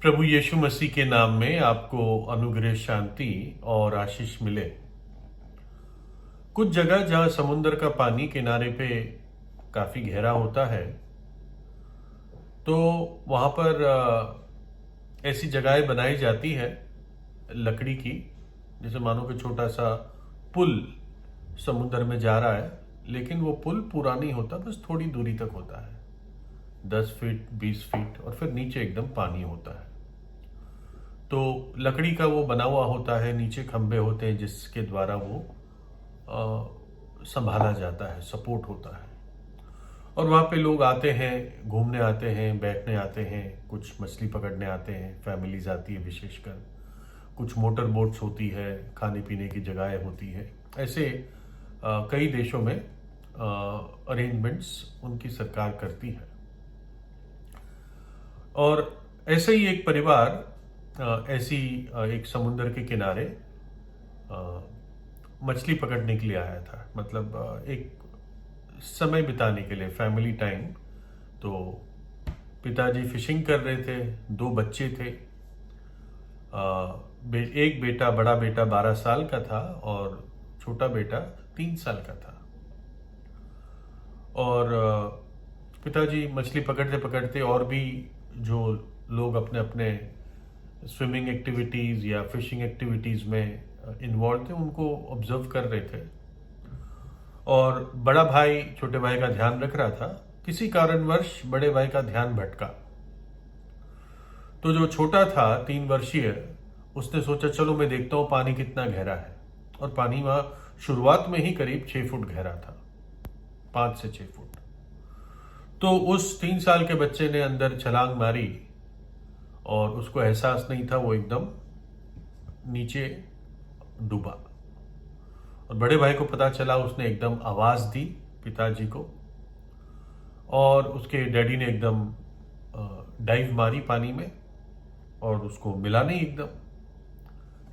प्रभु यीशु मसीह के नाम में आपको अनुग्रह, शांति और आशीष मिले। कुछ जगह जहां समुद्र का पानी किनारे पे काफी गहरा होता है, तो वहां पर ऐसी जगहें बनाई जाती है लकड़ी की, जैसे मानो कि छोटा सा पुल समुद्र में जा रहा है, लेकिन वो पुल पूरा नहीं होता, बस थोड़ी दूरी तक होता है, 10 फीट 20 फीट, और फिर नीचे एकदम पानी होता है। तो लकड़ी का वो बना हुआ होता है, नीचे खंभे होते हैं जिसके द्वारा वो संभाला जाता है, सपोर्ट होता है। और वहाँ पे लोग आते हैं, घूमने आते हैं, बैठने आते हैं, कुछ मछली पकड़ने आते हैं, फैमिलीज आती है विशेषकर, कुछ मोटर बोट्स होती है, खाने पीने की जगहें होती है। ऐसे कई देशों में अरेंजमेंट्स उनकी सरकार करती है। और ऐसे ही एक परिवार ऐसी एक समुद्र के किनारे मछली पकड़ने के लिए आया था, मतलब एक समय बिताने के लिए, फैमिली टाइम। तो पिताजी फिशिंग कर रहे थे, 2 बच्चे थे। एक बेटा, बड़ा बेटा 12 साल का था और छोटा बेटा 3 साल का था। और पिताजी मछली पकड़ते पकड़ते और भी जो लोग अपने अपने स्विमिंग एक्टिविटीज़ या फिशिंग एक्टिविटीज़ में इन्वॉल्व थे उनको ऑब्जर्व कर रहे थे। और बड़ा भाई छोटे भाई का ध्यान रख रहा था। किसी कारणवश बड़े भाई का ध्यान भटका, तो जो छोटा था 3 वर्षीय, उसने सोचा चलो मैं देखता हूँ पानी कितना गहरा है। और पानी वहाँ शुरुआत में ही करीब 6 फुट गहरा था, 5 से 6 फुट। तो उस 3 साल के बच्चे ने अंदर छलांग मारी और उसको एहसास नहीं था, वो एकदम नीचे डूबा। और बड़े भाई को पता चला, उसने एकदम आवाज दी पिताजी को, और उसके डैडी ने एकदम डाइव मारी पानी में, और उसको मिला नहीं, एकदम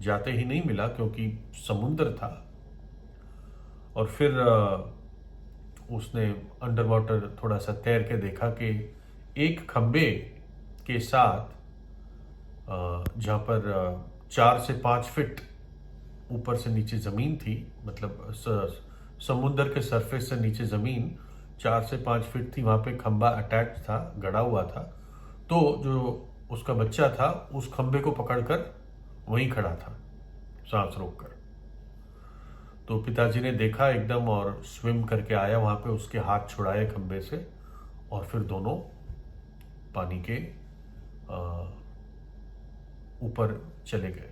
जाते ही नहीं मिला क्योंकि समुद्र था। और फिर उसने अंडर वाटर थोड़ा सा तैर के देखा कि एक खंबे के साथ जहाँ पर 4 से 5 फीट ऊपर से नीचे ज़मीन थी, मतलब समुद्र के सरफेस से नीचे ज़मीन 4 से 5 फीट थी, वहाँ पे खंबा अटैच था, गड़ा हुआ था। तो जो उसका बच्चा था उस खंबे को पकड़कर वहीं खड़ा था, सांस रोककर। तो पिताजी ने देखा एकदम, और स्विम करके आया वहाँ पे, उसके हाथ छुड़ाए खंबे से, और फिर दोनों पानी के ऊपर चले गए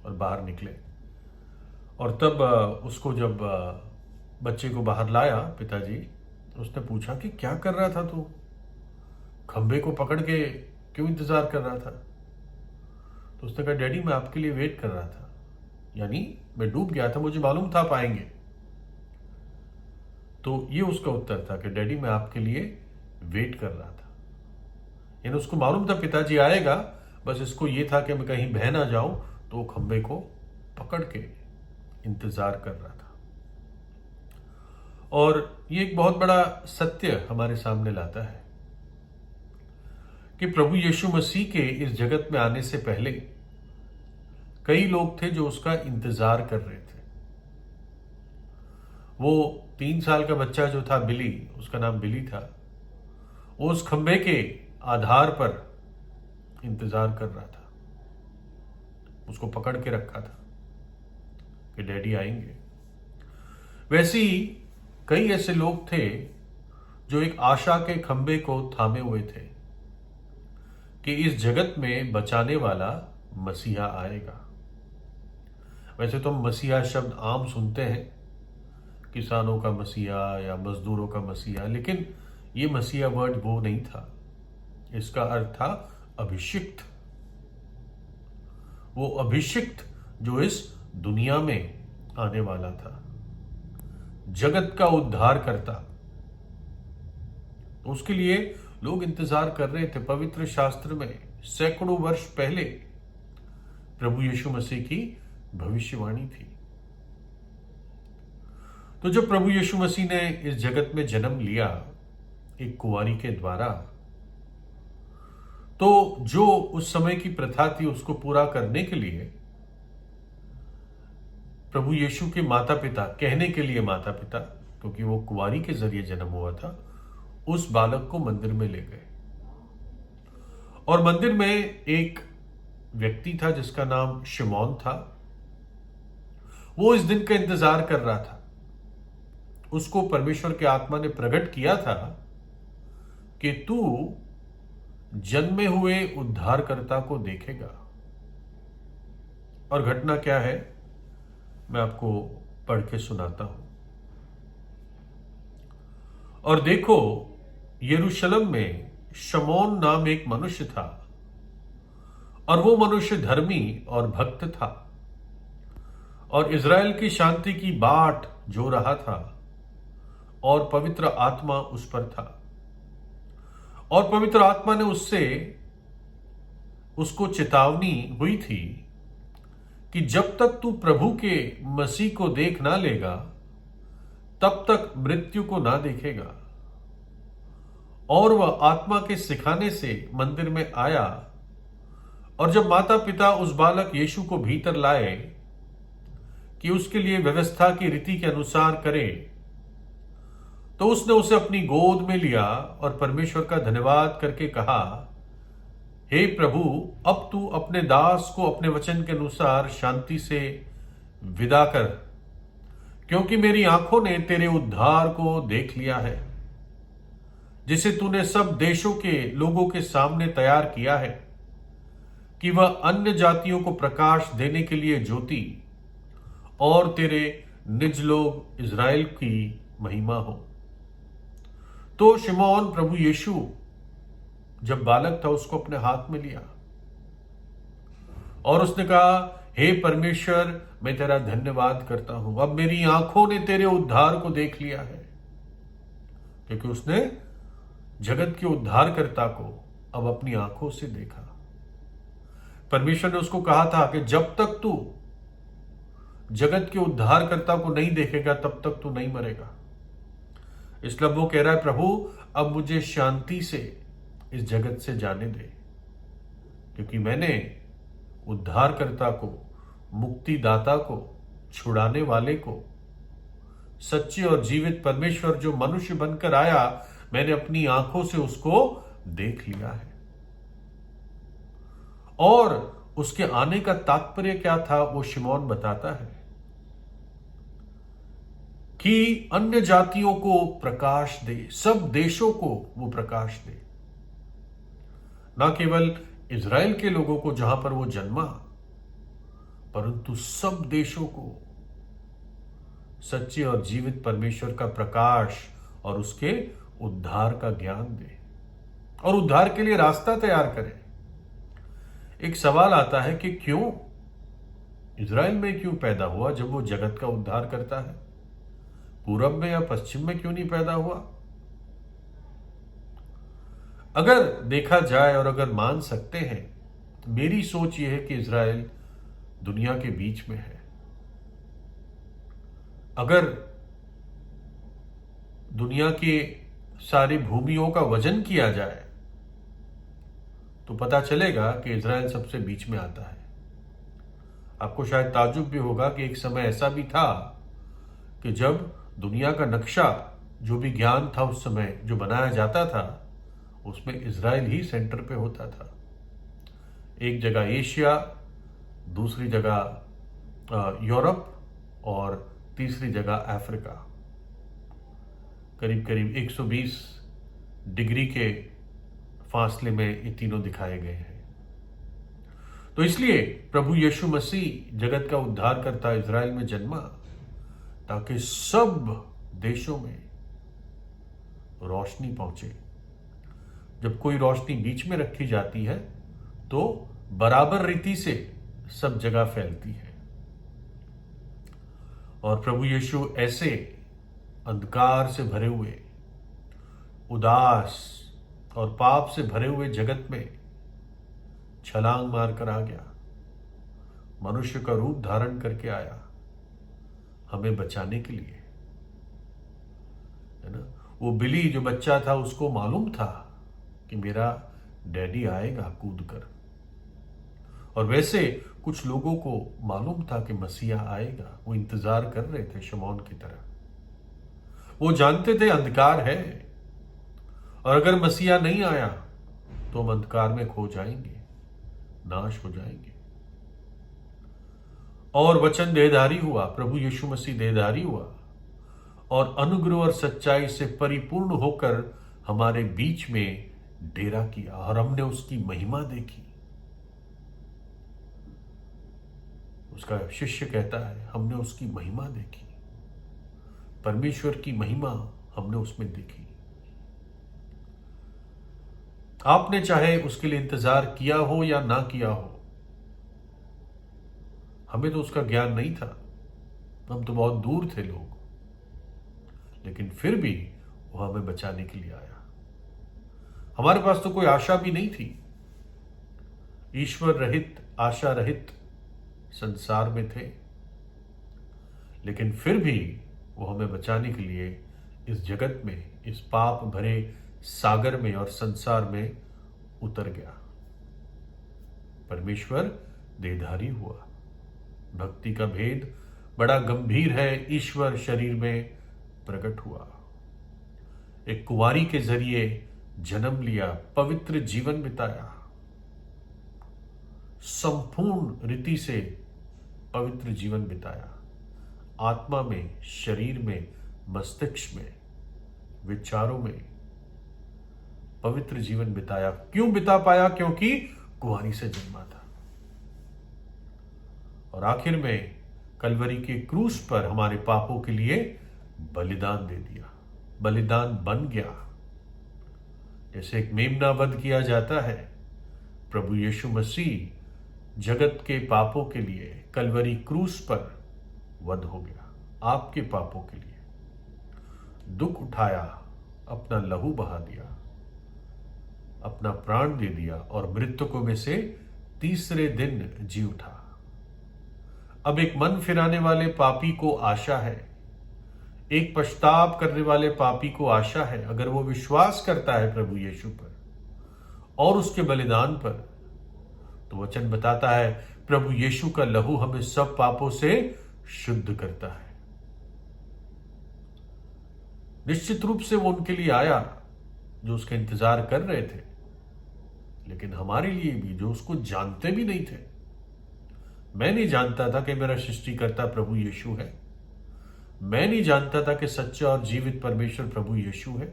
और बाहर निकले। और तब उसको जब बच्चे को बाहर लाया पिताजी, उसने पूछा कि क्या कर रहा था तू, खंबे को पकड़ के क्यों इंतजार कर रहा था? तो उसने कहा डैडी मैं आपके लिए वेट कर रहा था, यानी मैं डूब गया था, मुझे मालूम था आप आएंगे। तो ये उसका उत्तर था कि डैडी मैं आपके लिए वेट कर रहा था। यानी उसको मालूम था पिताजी आएगा, बस इसको ये था कि मैं कहीं बह ना जाऊं, तो वो खंबे को पकड़ के इंतजार कर रहा था। और ये एक बहुत बड़ा सत्य हमारे सामने लाता है कि प्रभु यीशु मसीह के इस जगत में आने से पहले कई लोग थे जो उसका इंतजार कर रहे थे। वो 3 साल का बच्चा जो था, बिली, उसका नाम बिली था, वो उस खंबे के आधार पर इंतजार कर रहा था, उसको पकड़ के रखा था कि डैडी आएंगे। वैसे ही कई ऐसे लोग थे जो एक आशा के खंबे को थामे हुए थे कि इस जगत में बचाने वाला मसीहा आएगा। वैसे तो हम मसीहा शब्द आम सुनते हैं, किसानों का मसीहा या मजदूरों का मसीहा, लेकिन ये मसीहा वर्ड वो नहीं था। इसका अर्थ था अभिषिक्त। वो अभिषिक्त जो इस दुनिया में आने वाला था, जगत का उद्धार करता। तो उसके लिए लोग इंतजार कर रहे थे। पवित्र शास्त्र में सैकड़ों वर्ष पहले प्रभु यीशु मसीह की भविष्यवाणी थी। तो जब प्रभु यीशु मसीह ने इस जगत में जन्म लिया एक कुंवारी के द्वारा, तो जो उस समय की प्रथा थी उसको पूरा करने के लिए प्रभु यीशु के माता पिता, कहने के लिए माता पिता, क्योंकि वो कुंवारी के जरिए जन्म हुआ था, उस बालक को मंदिर में ले गए। और मंदिर में एक व्यक्ति था जिसका नाम शिमौन था। वो इस दिन का इंतजार कर रहा था। उसको परमेश्वर के आत्मा ने प्रकट किया था कि तू जन्मे हुए उद्धारकर्ता को देखेगा। और घटना क्या है, मैं आपको पढ़ के सुनाता हूं। और देखो, यरूशलेम में शमौन नाम एक मनुष्य था, और वो मनुष्य धर्मी और भक्त था, और इज़राइल की शांति की बाट जो रहा था, और पवित्र आत्मा उस पर था। और पवित्र आत्मा ने उसको चेतावनी हुई थी कि जब तक तू प्रभु के मसीह को देख ना लेगा, तब तक मृत्यु को ना देखेगा। और वह आत्मा के सिखाने से मंदिर में आया, और जब माता पिता उस बालक यीशु को भीतर लाए कि उसके लिए व्यवस्था की रीति के अनुसार करे, तो उसने उसे अपनी गोद में लिया और परमेश्वर का धन्यवाद करके कहा, हे प्रभु, अब तू अपने दास को अपने वचन के अनुसार शांति से विदा कर, क्योंकि मेरी आंखों ने तेरे उद्धार को देख लिया है, जिसे तूने सब देशों के लोगों के सामने तैयार किया है, कि वह अन्य जातियों को प्रकाश देने के लिए ज्योति और तेरे निज लोग इज़राइल की महिमा हो। तो शिमौन प्रभु यीशु जब बालक था उसको अपने हाथ में लिया और उसने कहा, हे परमेश्वर, मैं तेरा धन्यवाद करता हूं, अब मेरी आंखों ने तेरे उद्धार को देख लिया है। क्योंकि उसने जगत के उद्धारकर्ता को अब अपनी आंखों से देखा। परमेश्वर ने उसको कहा था कि जब तक तू जगत के उद्धारकर्ता को नहीं देखेगा तब तक तू नहीं मरेगा। इसलिए वो कह रहा है, प्रभु, अब मुझे शांति से इस जगत से जाने दे, क्योंकि मैंने उद्धारकर्ता को, मुक्तिदाता को, छुड़ाने वाले को, सच्चे और जीवित परमेश्वर जो मनुष्य बनकर आया, मैंने अपनी आंखों से उसको देख लिया है। और उसके आने का तात्पर्य क्या था वो शिमौन बताता है कि अन्य जातियों को प्रकाश दे, सब देशों को वो प्रकाश दे, ना केवल इज़राइल के लोगों को जहां पर वो जन्मा, परंतु सब देशों को सच्चे और जीवित परमेश्वर का प्रकाश और उसके उद्धार का ज्ञान दे और उद्धार के लिए रास्ता तैयार करे। एक सवाल आता है कि क्यों इज़राइल में क्यों पैदा हुआ जब वो जगत का उद्धार करता है? पूरब में या पश्चिम में क्यों नहीं पैदा हुआ? अगर देखा जाए और अगर मान सकते हैं, तो मेरी सोच यह है कि इज़राइल दुनिया के बीच में है। अगर दुनिया के सारी भूमियों का वजन किया जाए तो पता चलेगा कि इज़राइल सबसे बीच में आता है। आपको शायद ताज्जुब भी होगा कि एक समय ऐसा भी था कि जब दुनिया का नक्शा, जो भी ज्ञान था उस समय जो बनाया जाता था, उसमें इज़राइल ही सेंटर पे होता था। एक जगह एशिया, दूसरी जगह यूरोप और तीसरी जगह अफ्रीका। करीब करीब 120 डिग्री के फासले में ये तीनों दिखाए गए हैं। तो इसलिए प्रभु यीशु मसीह जगत का उद्धार करता इज़राइल में जन्मा, ताकि सब देशों में रोशनी पहुंचे। जब कोई रोशनी बीच में रखी जाती है तो बराबर रीति से सब जगह फैलती है। और प्रभु यीशु ऐसे अंधकार से भरे हुए, उदास और पाप से भरे हुए जगत में छलांग मारकर आ गया, मनुष्य का रूप धारण करके आया हमें बचाने के लिए, है ना। वो बिली जो बच्चा था उसको मालूम था कि मेरा डैडी आएगा कूद कर। और वैसे कुछ लोगों को मालूम था कि मसीहा आएगा, वो इंतजार कर रहे थे शमौन की तरह। वो जानते थे अंधकार है, और अगर मसीहा नहीं आया तो हम अंधकार में खो जाएंगे, नाश हो जाएंगे। और वचन देहधारी हुआ, प्रभु यीशु मसीह देहधारी हुआ और अनुग्रह और सच्चाई से परिपूर्ण होकर हमारे बीच में डेरा किया, और हमने उसकी महिमा देखी। उसका शिष्य कहता है, हमने उसकी महिमा देखी, परमेश्वर की महिमा हमने उसमें देखी। आपने चाहे उसके लिए इंतजार किया हो या ना किया हो, हमें तो उसका ज्ञान नहीं था, हम तो बहुत दूर थे लोग, लेकिन फिर भी वो हमें बचाने के लिए आया। हमारे पास तो कोई आशा भी नहीं थी, ईश्वर रहित, आशा रहित संसार में थे, लेकिन फिर भी वो हमें बचाने के लिए इस जगत में, इस पाप भरे सागर में और संसार में उतर गया। परमेश्वर देहधारी हुआ। भक्ति का भेद बड़ा गंभीर है, ईश्वर शरीर में प्रकट हुआ, एक कुंवारी के जरिए जन्म लिया, पवित्र जीवन बिताया, संपूर्ण रीति से पवित्र जीवन बिताया, आत्मा में, शरीर में, मस्तिष्क में, विचारों में पवित्र जीवन बिताया। क्यों बिता पाया? क्योंकि कुंवारी से जन्मा था। और आखिर में कलवरी के क्रूस पर हमारे पापों के लिए बलिदान दे दिया, बलिदान बन गया। जैसे एक मेमना वध किया जाता है, प्रभु यीशु मसीह जगत के पापों के लिए कलवरी क्रूस पर वध हो गया, आपके पापों के लिए दुख उठाया, अपना लहू बहा दिया, अपना प्राण दे दिया और मृतकों में से तीसरे दिन जी उठा। अब एक मन फिराने वाले पापी को आशा है, एक पश्चाताप करने वाले पापी को आशा है, अगर वो विश्वास करता है प्रभु यीशु पर और उसके बलिदान पर, तो वचन बताता है प्रभु यीशु का लहू हमें सब पापों से शुद्ध करता है। निश्चित रूप से वो उनके लिए आया जो उसका इंतजार कर रहे थे, लेकिन हमारे लिए भी जो उसको जानते भी नहीं थे। मैं नहीं जानता था कि मेरा सृष्टिकर्ता प्रभु यीशु है, मैं नहीं जानता था कि सच्चा और जीवित परमेश्वर प्रभु यीशु है,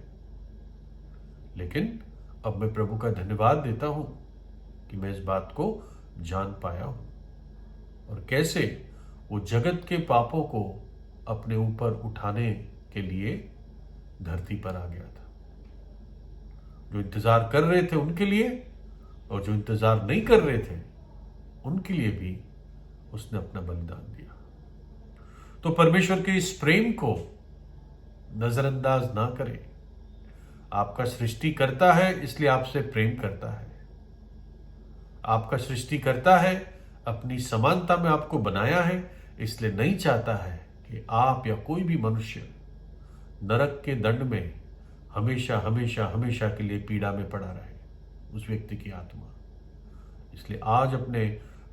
लेकिन अब मैं प्रभु का धन्यवाद देता हूं कि मैं इस बात को जान पाया हूं, और कैसे वो जगत के पापों को अपने ऊपर उठाने के लिए धरती पर आ गया था। जो इंतजार कर रहे थे उनके लिए, और जो इंतजार नहीं कर रहे थे उनके लिए भी उसने अपना बलिदान दिया। तो परमेश्वर के इस प्रेम को नजरअंदाज ना करें। आपका सृष्टि करता है इसलिए आपसे प्रेम करता है। आपका सृष्टि करता है, अपनी समानता में आपको बनाया है, इसलिए नहीं चाहता है कि आप या कोई भी मनुष्य नरक के दंड में हमेशा हमेशा हमेशा के लिए पीड़ा में पड़ा रहे, उस व्यक्ति की आत्मा। इसलिए आज अपने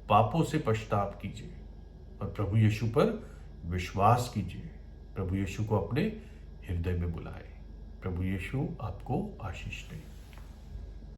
पापों से पश्चाताप कीजिए और प्रभु यीशु पर विश्वास कीजिए। प्रभु यीशु को अपने हृदय में बुलाएं। प्रभु यीशु आपको आशीष दे।